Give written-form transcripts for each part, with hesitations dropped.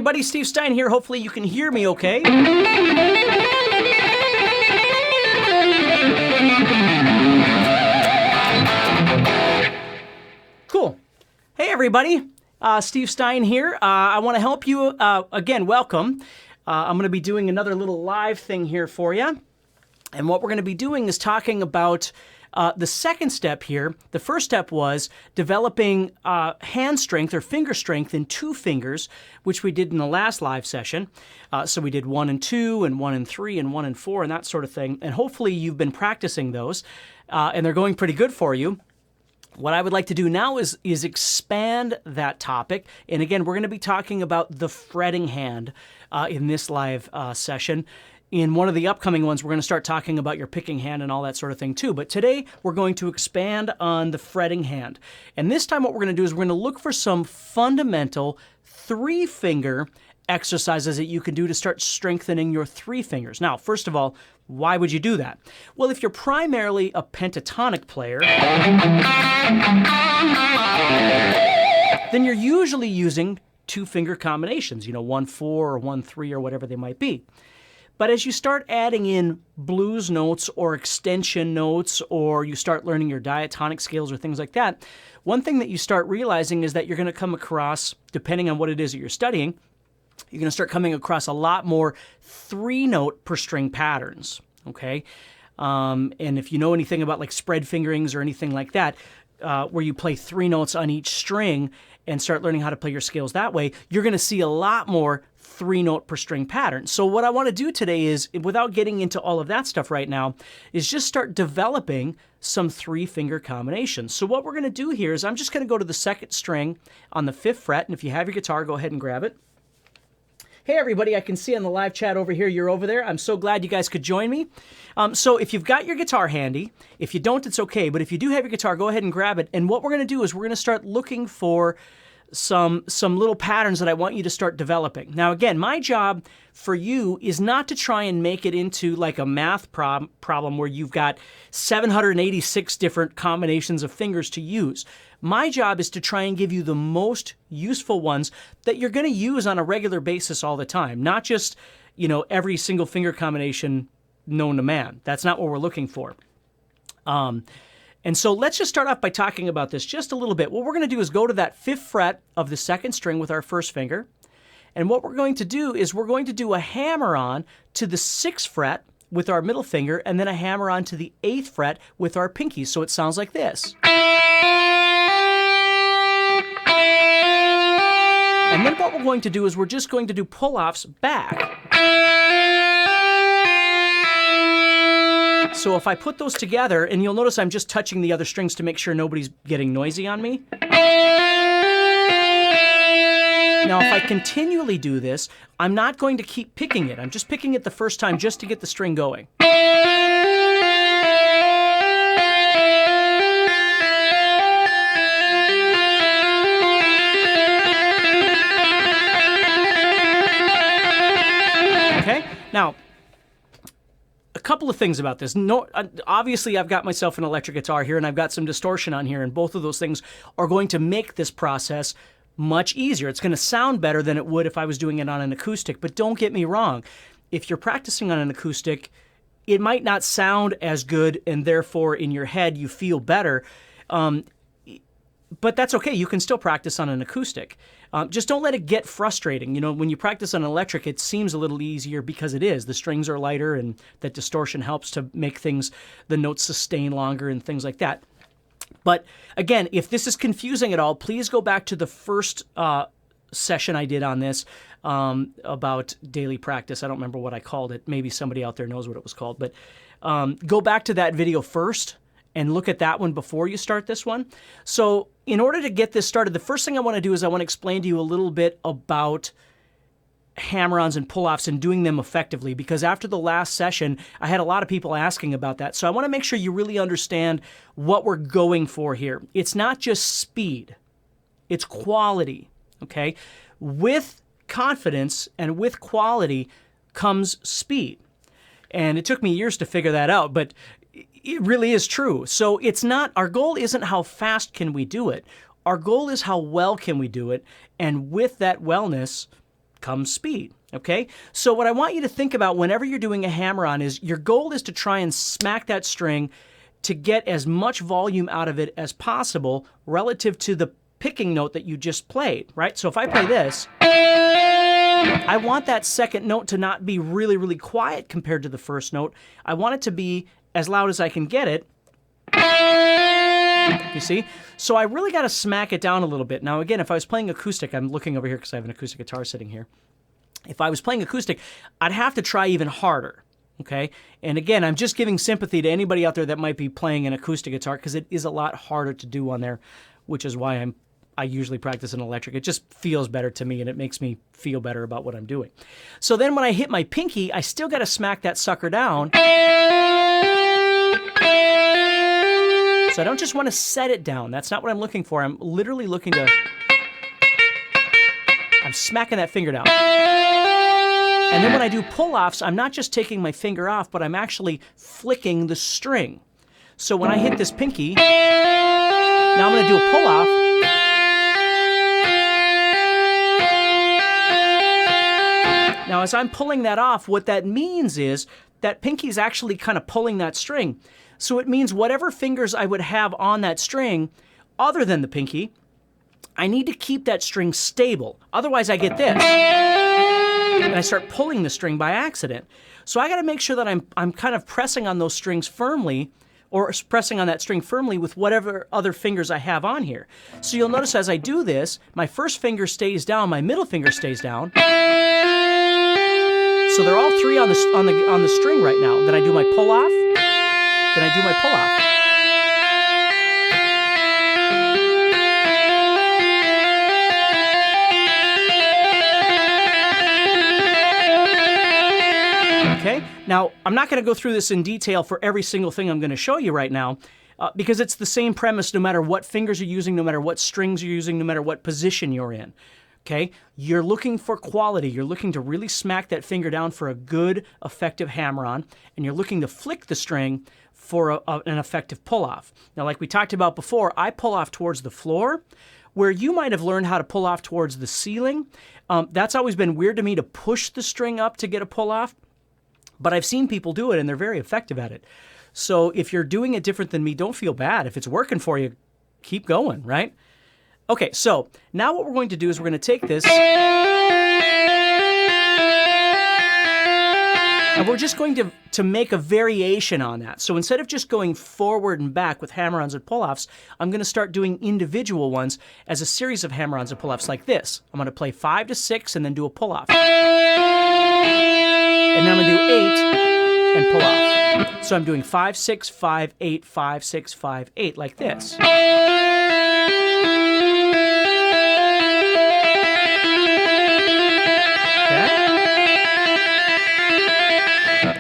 everybody, Steve Stine here. Hopefully you can hear me okay. Cool. Hey everybody, Steve Stine here. I want to help you, again, welcome. I'm going to be doing another little live thing here for you. And what we're going to be doing is talking about the second step here. The first step was developing hand strength or finger strength in 2 fingers, which we did in the last live session. So we did 1 and 2 and 1 and 3 and 1 and 4 and that sort of thing. And hopefully you've been practicing those and they're going pretty good for you. What I would like to do now is expand that topic. And again, we're going to be talking about the fretting hand in this live session. In one of the upcoming ones, we're going to start talking about your picking hand and all that sort of thing too. But today, we're going to expand on the fretting hand. And this time what we're going to do is we're going to look for some fundamental 3-finger exercises that you can do to start strengthening your 3 fingers. Now, first of all, why would you do that? Well, if you're primarily a pentatonic player, then you're usually using 2-finger combinations, 1-4 or 1-3 or whatever they might be. But as you start adding in blues notes or extension notes, or you start learning your diatonic scales or things like that, one thing that you start realizing is that you're going to come across, depending on what it is that you're studying, you're going to start coming across a lot more 3-note per string patterns, okay? And if you know anything about like spread fingerings or anything like that, where you play 3 notes on each string and start learning how to play your scales that way, you're going to see a lot more 3-note per string patterns. So what I want to do today is, without getting into all of that stuff right now, is just start developing some 3-finger combinations. So what we're going to do here is I'm just going to go to the 2nd string on the 5th fret, and if you have your guitar, go ahead and grab it. Hey everybody, I can see on the live chat over here, you're over there. I'm so glad you guys could join me. So if you've got your guitar handy, if you don't, it's okay, but if you do have your guitar, go ahead and grab it. And what we're going to do is we're going to start looking for some little patterns that I want you to start developing. Now again, my job for you is not to try and make it into like a math problem where you've got 786 different combinations of fingers to use. My job is to try and give you the most useful ones that you're going to use on a regular basis all the time, not just, every single finger combination known to man. That's not what we're looking for. And so let's just start off by talking about this just a little bit. What we're going to do is go to that 5th fret of the 2nd string with our 1st finger. And what we're going to do is we're going to do a hammer-on to the 6th fret with our middle finger, and then a hammer-on to the 8th fret with our pinky. So it sounds like this. And then what we're going to do is we're just going to do pull-offs back. So if I put those together, and you'll notice I'm just touching the other strings to make sure nobody's getting noisy on me. Now if I continually do this, I'm not going to keep picking it. I'm just picking it the first time just to get the string going. Okay, now, a couple of things about this. No, obviously, I've got myself an electric guitar here, and I've got some distortion on here, and both of those things are going to make this process much easier. It's going to sound better than it would if I was doing it on an acoustic, but don't get me wrong. If you're practicing on an acoustic, it might not sound as good, and therefore, in your head, you feel better. But that's okay. You can still practice on an acoustic. Just don't let it get frustrating. When you practice on an electric, it seems a little easier because it is. The strings are lighter, and that distortion helps to make the notes sustain longer and things like that. But again, if this is confusing at all, please go back to the first session I did on this about daily practice. I don't remember what I called it. Maybe somebody out there knows what it was called. But go back to that video first and look at that one before you start this one. So in order to get this started, the first thing I want to do is I want to explain to you a little bit about hammer-ons and pull-offs and doing them effectively, because after the last session, I had a lot of people asking about that. So I want to make sure you really understand what we're going for here. It's not just speed, it's quality, okay? With confidence and with quality comes speed. And it took me years to figure that out, but it really is true. So it's not, our goal isn't how fast can we do it. Our goal is how well can we do it. And with that wellness comes speed, okay? So what I want you to think about whenever you're doing a hammer-on is your goal is to try and smack that string to get as much volume out of it as possible relative to the picking note that you just played, right? So if I play this, I want that second note to not be really, really quiet compared to the first note. I want it to be as loud as I can get it. You see? So I really got to smack it down a little bit. Now, again, if I was playing acoustic, I'm looking over here because I have an acoustic guitar sitting here. If I was playing acoustic, I'd have to try even harder, okay? And again, I'm just giving sympathy to anybody out there that might be playing an acoustic guitar because it is a lot harder to do on there, which is why I usually practice an electric. It just feels better to me, and it makes me feel better about what I'm doing. So then when I hit my pinky, I still got to smack that sucker down. So I don't just want to set it down. That's not what I'm looking for. I'm literally looking to... I'm smacking that finger down. And then when I do pull-offs, I'm not just taking my finger off, but I'm actually flicking the string. So when I hit this pinky, now I'm going to do a pull-off. Now as I'm pulling that off, what that means is that pinky's actually kind of pulling that string. So it means whatever fingers I would have on that string, other than the pinky, I need to keep that string stable. Otherwise I get this, and I start pulling the string by accident. So I got to make sure that I'm kind of pressing on those strings firmly, or pressing on that string firmly with whatever other fingers I have on here. So you'll notice as I do this, my first finger stays down, my middle finger stays down. So they're all three on the string right now. Then I do my pull-off. Then I do my pull-off. Okay, now I'm not going to go through this in detail for every single thing I'm going to show you right now because it's the same premise no matter what fingers you're using, no matter what strings you're using, no matter what position you're in. Okay, you're looking for quality. You're looking to really smack that finger down for a good, effective hammer-on, and you're looking to flick the string for an effective pull-off. Now, like we talked about before, I pull off towards the floor, where you might have learned how to pull off towards the ceiling. That's always been weird to me to push the string up to get a pull-off, but I've seen people do it, and they're very effective at it. So if you're doing it different than me, don't feel bad. If it's working for you, keep going, right? Okay, so now what we're going to do is we're going to take this and we're just going to make a variation on that. So instead of just going forward and back with hammer-ons and pull-offs, I'm going to start doing individual ones as a series of hammer-ons and pull-offs like this. I'm going to play 5 to 6 and then do a pull-off. And then I'm going to do 8 and pull-off. So I'm doing 5, 6, 5, 8, 5, 6, 5, 8 like this.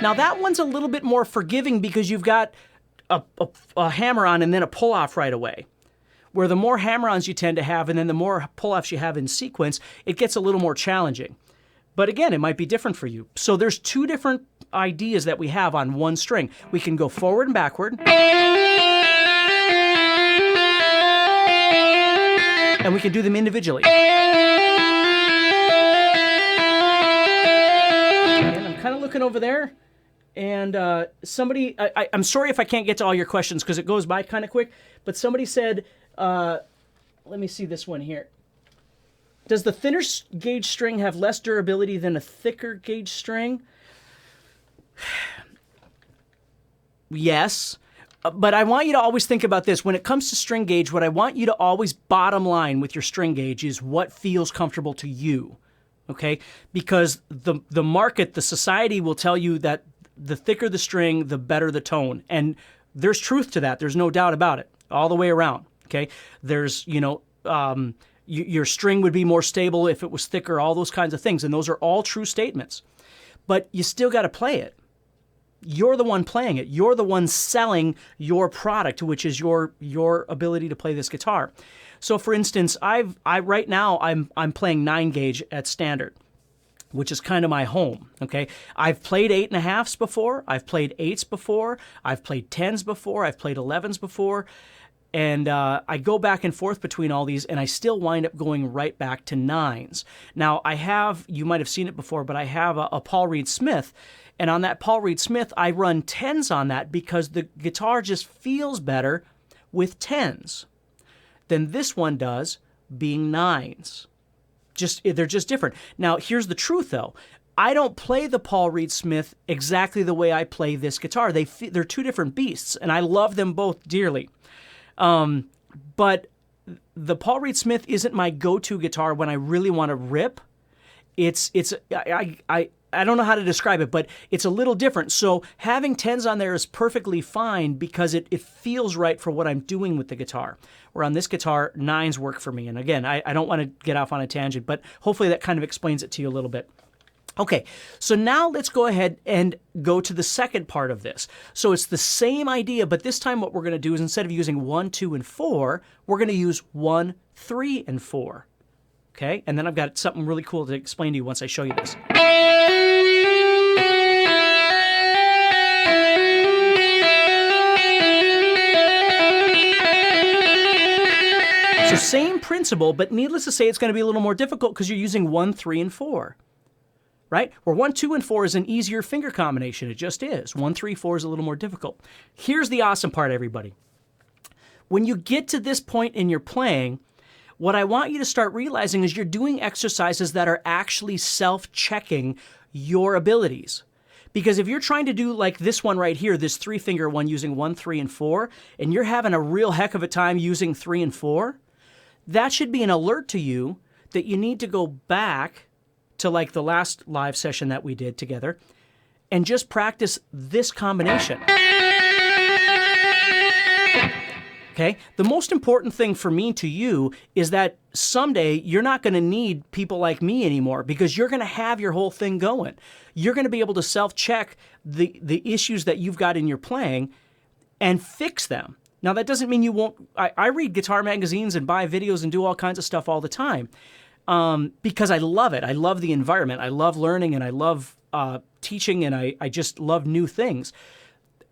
Now that one's a little bit more forgiving because you've got a hammer-on and then a pull-off right away. Where the more hammer-ons you tend to have and then the more pull-offs you have in sequence, it gets a little more challenging. But again, it might be different for you. So there's two different ideas that we have on one string. We can go forward and backward. And we can do them individually. And I'm kind of looking over there. And somebody, I'm sorry if I can't get to all your questions because it goes by kind of quick, but somebody said, let me see this one here. Does the thinner gauge string have less durability than a thicker gauge string? Yes, but I want you to always think about this. When it comes to string gauge, what I want you to always bottom line with your string gauge is what feels comfortable to you, okay? Because the market, the society will tell you that the thicker the string, the better the tone. And there's truth to that. There's no doubt about it, all the way around, okay? There's, your string would be more stable if it was thicker, all those kinds of things. And those are all true statements. But you still got to play it. You're the one playing it. You're the one selling your product, which is your ability to play this guitar. So for instance, right now I'm playing 9 gauge at standard, which is kind of my home, okay? I've played 8.5s before, I've played 8s before, I've played 10s before, I've played 11s before. And I go back and forth between all these, and I still wind up going right back to 9s. Now, you might have seen it before, but I have a Paul Reed Smith. And on that Paul Reed Smith, I run 10s on that because the guitar just feels better with 10s than this one does being 9s. They're just different. Now, here's the truth, though. I don't play the Paul Reed Smith exactly the way I play this guitar. They're two different beasts, and I love them both dearly. But the Paul Reed Smith isn't my go-to guitar when I really want to rip. I don't know how to describe it, but it's a little different. So having 10s on there is perfectly fine because it feels right for what I'm doing with the guitar. Where on this guitar, 9s work for me. And again, I don't want to get off on a tangent, but hopefully that kind of explains it to you a little bit. Okay, so now let's go ahead and go to the second part of this. So it's the same idea, but this time what we're going to do is instead of using 1, 2, and 4, we're going to use 1, 3, and 4. Okay, and then I've got something really cool to explain to you once I show you this. So same principle, but needless to say, it's going to be a little more difficult because you're using 1, 3, and 4. Right? Where 1, 2, and 4 is an easier finger combination. It just is. 1, 3, 4 is a little more difficult. Here's the awesome part, everybody. When you get to this point in your playing, what I want you to start realizing is you're doing exercises that are actually self-checking your abilities. Because if you're trying to do like this one right here, this 3-finger one using 1, 3, and 4, and you're having a real heck of a time using 3 and 4, that should be an alert to you that you need to go back to like the last live session that we did together and just practice this combination. Okay? The most important thing for me to you is that someday you're not going to need people like me anymore because you're going to have your whole thing going. You're going to be able to self-check the issues that you've got in your playing and fix them. Now, that doesn't mean you won't... I read guitar magazines and buy videos and do all kinds of stuff all the time. Because I love it. I love the environment. I love learning and I love teaching and I just love new things.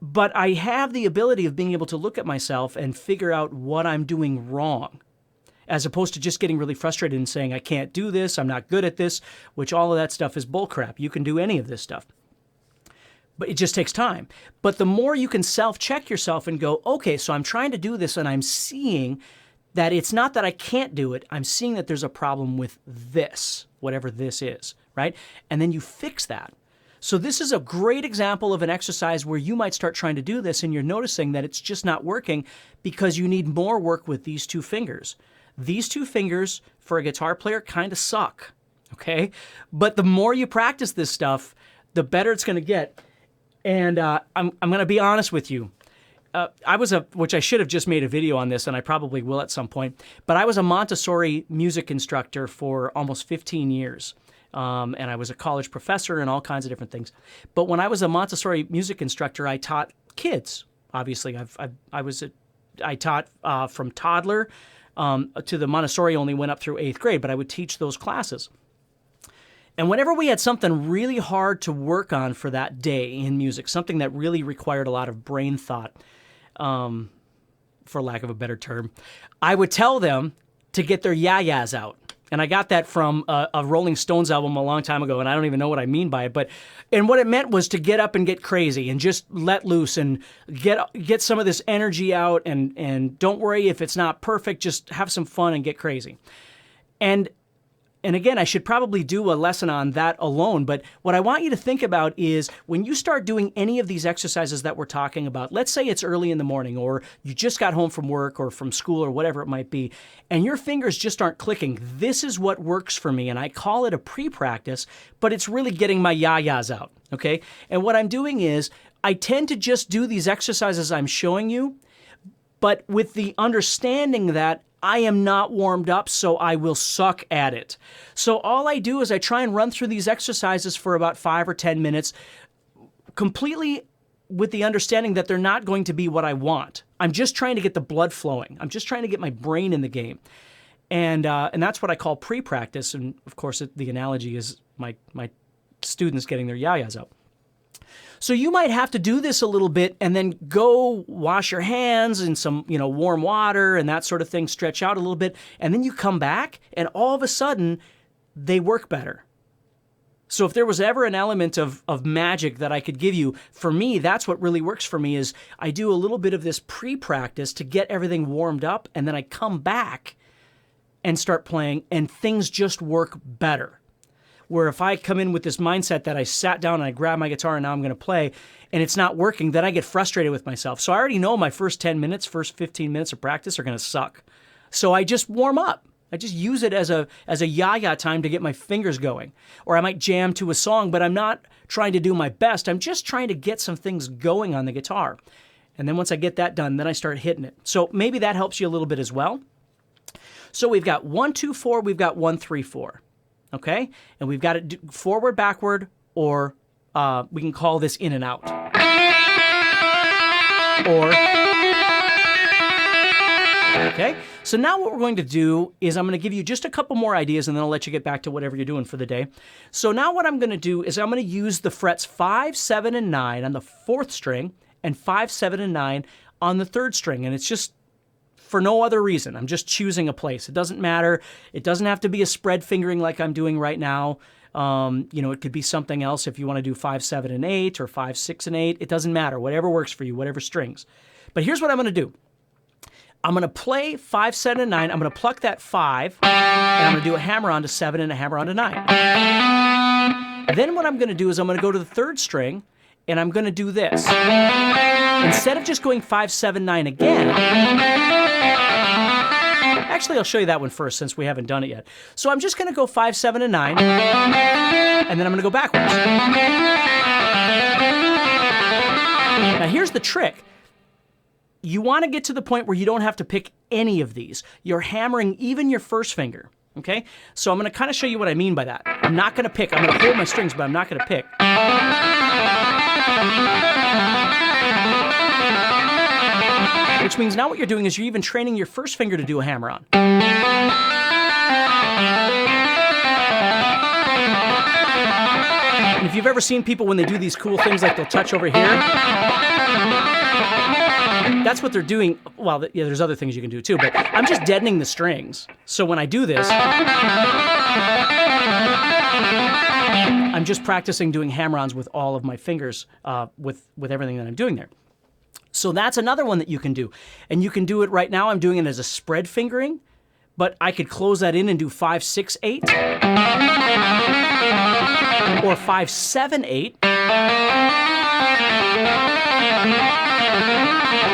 But I have the ability of being able to look at myself and figure out what I'm doing wrong, as opposed to just getting really frustrated and saying, I can't do this, I'm not good at this, which all of that stuff is bullcrap. You can do any of this stuff. But it just takes time. But the more you can self-check yourself and go, okay, so I'm trying to do this and I'm seeing that it's not that I can't do it, I'm seeing that there's a problem with this, whatever this is, right? And then you fix that. So this is a great example of an exercise where you might start trying to do this and you're noticing that it's just not working because you need more work with these 2 fingers. These 2 fingers for a guitar player kind of suck, okay? But the more you practice this stuff, the better it's going to get. And I'm going to be honest with you. Which I should have just made a video on this, and I probably will at some point, but I was a Montessori music instructor for almost 15 years. And I was a college professor and all kinds of different things. But when I was a Montessori music instructor, I taught kids. Obviously, I taught from toddler to the Montessori only went up through 8th grade, but I would teach those classes. And whenever we had something really hard to work on for that day in music, something that really required a lot of brain thought, for lack of a better term, I would tell them to get their yayas out. And I got that from a Rolling Stones album a long time ago, and I don't even know what I mean by it. And what it meant was to get up and get crazy and just let loose and get some of this energy out and don't worry if it's not perfect, just have some fun and get crazy. And again, I should probably do a lesson on that alone, but what I want you to think about is when you start doing any of these exercises that we're talking about, let's say it's early in the morning or you just got home from work or from school or whatever it might be, and your fingers just aren't clicking, this is what works for me, and I call it a pre-practice, but it's really getting my yayas out, okay? And what I'm doing is I tend to just do these exercises I'm showing you, but with the understanding that I am not warmed up, so I will suck at it. So all I do is I try and run through these exercises for about 5 or 10 minutes, completely with the understanding that they're not going to be what I want. I'm just trying to get the blood flowing. I'm just trying to get my brain in the game. And that's what I call pre-practice. And of course, the analogy is my students getting their yayas out. So you might have to do this a little bit and then go wash your hands in some, warm water and that sort of thing, stretch out a little bit, and then you come back and all of a sudden they work better. So if there was ever an element of magic that I could give you, for me, that's what really works for me is I do a little bit of this pre-practice to get everything warmed up, and then I come back and start playing, and things just work better. Where if I come in with this mindset that I sat down and I grabbed my guitar and now I'm going to play, and it's not working, then I get frustrated with myself. So I already know my first 10 minutes, first 15 minutes of practice are going to suck. So I just warm up. I just use it as a yaya time to get my fingers going. Or I might jam to a song, but I'm not trying to do my best. I'm just trying to get some things going on the guitar. And then once I get that done, then I start hitting it. So maybe that helps you a little bit as well. So we've got 1, 2, 4, we've got 1, 3, 4. Okay? And we've got it forward, backward, or we can call this in and out. Or, okay? So now what we're going to do is I'm going to give you just a couple more ideas and then I'll let you get back to whatever you're doing for the day. So now what I'm going to do is I'm going to use the frets 5, 7, and 9 on the 4th string and 5, 7, and 9 on the 3rd string. And it's just for no other reason. I'm just choosing a place. It doesn't matter. It doesn't have to be a spread fingering like I'm doing right now. It could be something else if you want to do 5, 7, and 8 or 5, 6, and 8. It doesn't matter. Whatever works for you, whatever strings. But here's what I'm going to do. I'm going to play 5, 7, and 9. I'm going to pluck that 5, and I'm going to do a hammer-on to 7 and a hammer-on to 9. Then what I'm going to do is I'm going to go to the 3rd string, and I'm going to do this. Instead of just going 5, 7, 9 again, actually I'll show you that one first since we haven't done it yet. So I'm just going to go 5, 7, and 9, and then I'm going to go backwards. Now here's the trick. You want to get to the point where you don't have to pick any of these. You're hammering even your first finger, okay? So I'm going to kind of show you what I mean by that. I'm not going to pick. I'm going to hold my strings, but I'm not going to pick. Which means now what you're doing is you're even training your first finger to do a hammer-on. And if you've ever seen people when they do these cool things like they'll touch over here, that's what they're doing. Well, yeah, there's other things you can do too, but I'm just deadening the strings. So when I do this, I'm just practicing doing hammer-ons with all of my fingers, with everything that I'm doing there. So that's another one that you can do. And you can do it right now. I'm doing it as a spread fingering, but I could close that in and do 5, 6, 8. Or 5, 7, 8.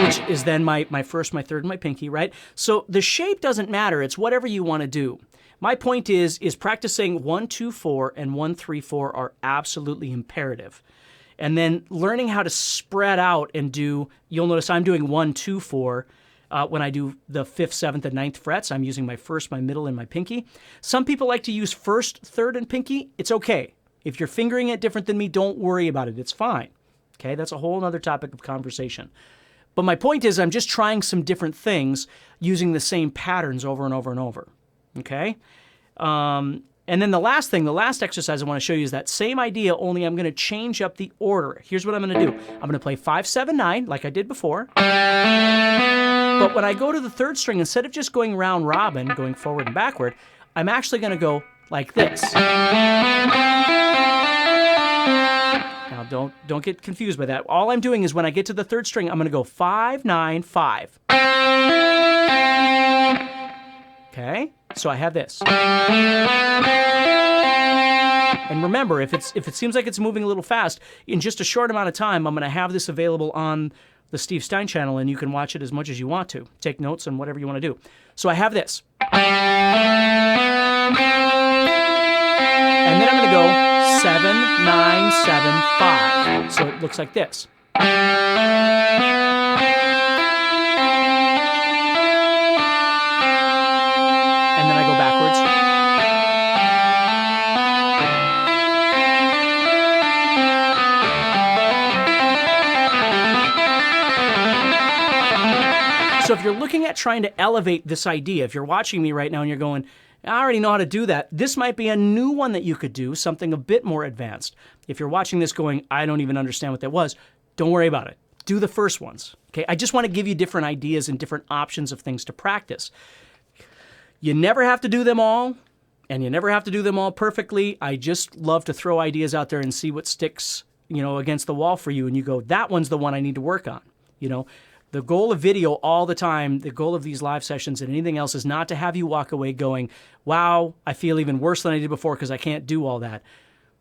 Which is then my first, my third, and my pinky, right? So the shape doesn't matter. It's whatever you want to do. My point is practicing 1, 2, 4 and 1, 3, 4 are absolutely imperative. And then learning how to spread out and do, you'll notice I'm doing 1, 2, 4 when I do the 5th, 7th, and 9th frets. I'm using my first, my middle, and my pinky. Some people like to use first, third, and pinky. It's okay. If you're fingering it different than me, don't worry about it. It's fine. Okay, that's a whole other topic of conversation. But my point is I'm just trying some different things using the same patterns over and over and over. Okay? And then the last exercise I want to show you is that same idea, only I'm going to change up the order. Here's what I'm going to do. I'm going to play 5, 7, 9 like I did before. But when I go to the 3rd string, instead of just going round robin, going forward and backward, I'm actually going to go like this. Now don't get confused by that. All I'm doing is when I get to the 3rd string, I'm going to go 5, 9, 5. Okay? So I have this. And remember, if it seems like it's moving a little fast, in just a short amount of time, I'm going to have this available on the Steve Stine channel, and you can watch it as much as you want to. Take notes on whatever you want to do. So I have this. And then I'm going to go 7, 9, 7, 5. So it looks like this. And then I go backwards. So if you're looking at trying to elevate this idea, if you're watching me right now and you're going, I already know how to do that. This might be a new one that you could do, something a bit more advanced. If you're watching this going, I don't even understand what that was, don't worry about it. Do the first ones. Okay, I just want to give you different ideas and different options of things to practice. You never have to do them all, and you never have to do them all perfectly. I just love to throw ideas out there and see what sticks, against the wall for you, and you go, that one's the one I need to work on. The goal of video all the time, the goal of these live sessions and anything else is not to have you walk away going, wow, I feel even worse than I did before because I can't do all that.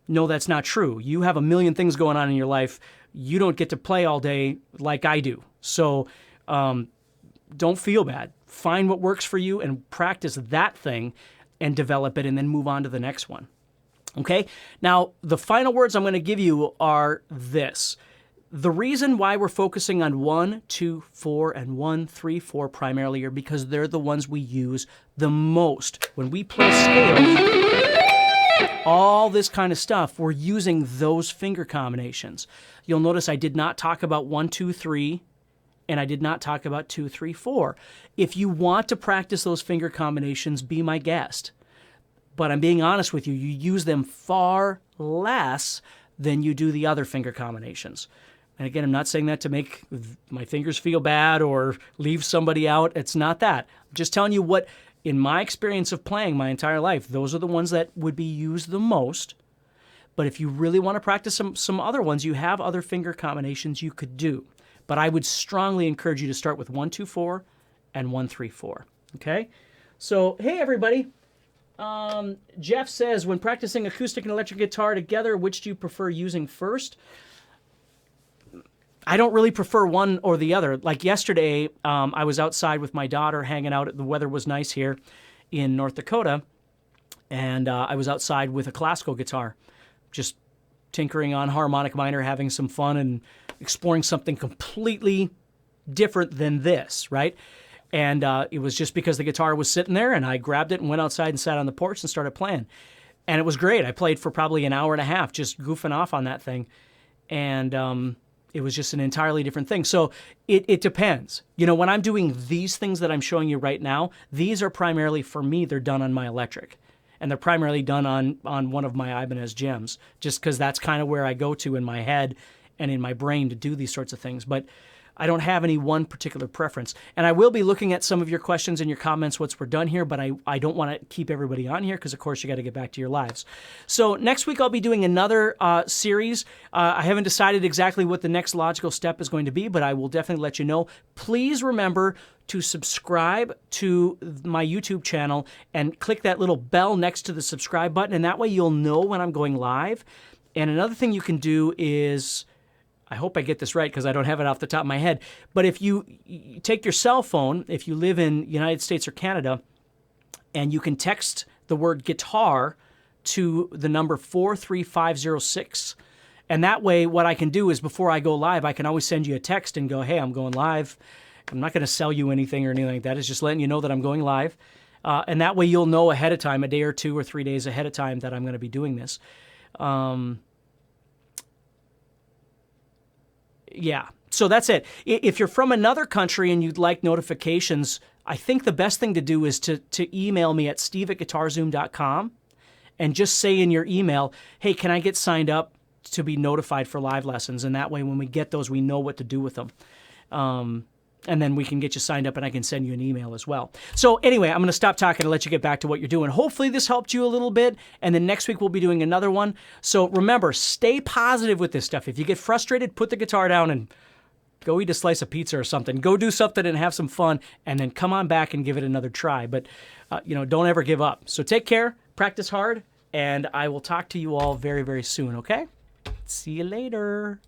No, that's not true. You have a million things going on in your life. You don't get to play all day like I do. So don't feel bad. Find what works for you and practice that thing and develop it and then move on to the next one. Okay? Now, the final words I'm going to give you are this. The reason why we're focusing on 1, 2, 4, and 1, 3, 4 primarily are because they're the ones we use the most. When we play scales, all this kind of stuff, we're using those finger combinations. You'll notice I did not talk about 1, 2, 3, and I did not talk about 2, 3, 4. If you want to practice those finger combinations, be my guest. But I'm being honest with you, you use them far less than you do the other finger combinations. And again, I'm not saying that to make my fingers feel bad or leave somebody out. It's not that. I'm just telling you what, in my experience of playing my entire life, those are the ones that would be used the most. But if you really want to practice some other ones, you have other finger combinations you could do. But I would strongly encourage you to start with 1, 2, 4 and 1, 3, 4. Okay? So, hey, everybody. Jeff says, when practicing acoustic and electric guitar together, which do you prefer using first? I don't really prefer one or the other. Like yesterday, I was outside with my daughter hanging out. The weather was nice here in North Dakota. And I was outside with a classical guitar, just tinkering on harmonic minor, having some fun and exploring something completely different than this, right? And it was just because the guitar was sitting there, and I grabbed it and went outside and sat on the porch and started playing. And it was great. I played for probably an hour and a half just goofing off on that thing. And it was just an entirely different thing. So it depends. When I'm doing these things that I'm showing you right now, these are primarily, for me, they're done on my electric. And they're primarily done on one of my Ibanez gems, just because that's kind of where I go to in my head and in my brain to do these sorts of things. But I don't have any one particular preference. And I will be looking at some of your questions and your comments once we're done here, but I don't want to keep everybody on here because, of course, you got to get back to your lives. So next week I'll be doing another series. I haven't decided exactly what the next logical step is going to be, but I will definitely let you know. Please remember to subscribe to my YouTube channel and click that little bell next to the subscribe button, and that way you'll know when I'm going live. And another thing you can do is, I hope I get this right because I don't have it off the top of my head, but if you take your cell phone, if you live in the United States or Canada, and you can text the word guitar to the number 43506, and that way what I can do is before I go live, I can always send you a text and go, hey, I'm going live. I'm not going to sell you anything or anything like that. It's just letting you know that I'm going live. And that way you'll know ahead of time, a day or 2 or 3 days ahead of time, that I'm going to be doing this. Yeah, so that's it. If you're from another country and you'd like notifications, I think the best thing to do is to email me at steve@guitarzoom.com and just say in your email, hey, can I get signed up to be notified for live lessons? And that way when we get those, we know what to do with them. And then we can get you signed up and I can send you an email as well. So anyway, I'm going to stop talking and let you get back to what you're doing. Hopefully this helped you a little bit. And then next week we'll be doing another one. So remember, stay positive with this stuff. If you get frustrated, put the guitar down and go eat a slice of pizza or something. Go do something and have some fun. And then come on back and give it another try. But, don't ever give up. So take care, practice hard, and I will talk to you all very, very soon, okay? See you later.